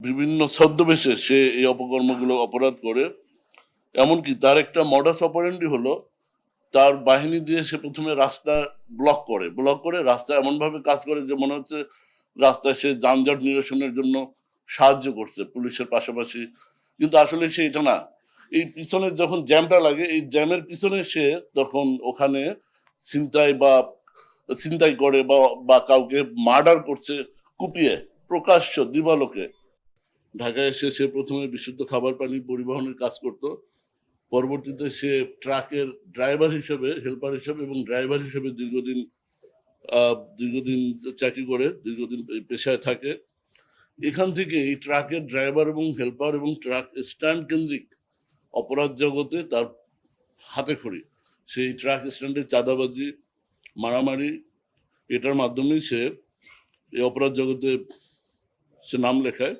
বিভিন্ন ছদ্মবেশে সে এই অপকর্মগুলো অপরাধ করে। এমনকি তার একটা মডাস অপারেন্ডি হলো তার বাহিনী দিয়ে সে প্রথমে রাস্তা ব্লক করে রাস্তা এমনভাবে কাজ করে যে মনে হচ্ছে রাস্তায় সে যানজট নিরসনের জন্য সাহায্য করছে পুলিশের পাশাপাশি, কিন্তু আসলে সে এটা না। এই পিছনে যখন জ্যামটা লাগে এই জ্যামের পিছনে সে তখন ওখানে ছিনতাই করে বা কাউকে মার্ডার করছে কুপিয়ে প্রকাশ্য দিবালোকে। ঢাকায় এসে সে প্রথমে বিশুদ্ধ খাবার পানি পরিবহনের কাজ করত। পরবর্তীতে সে ট্রাকের ড্রাইভার হিসেবে, হেল্পার হিসেবে এবং ড্রাইভার হিসেবে দীর্ঘদিন চাকরি করে, দীর্ঘদিন এই পেশায় থাকে। এখান থেকে এই ট্রাকের ড্রাইভার এবং হেল্পার এবং ট্রাক স্ট্যান্ড কেন্দ্রিক অপরাধ জগতে তার হাতে খড়ি। সেই ট্রাক স্ট্যান্ডের চাঁদাবাজি, মারামারি, এটার মাধ্যমেই সে এই অপরাধ জগতে সে নাম লেখায়।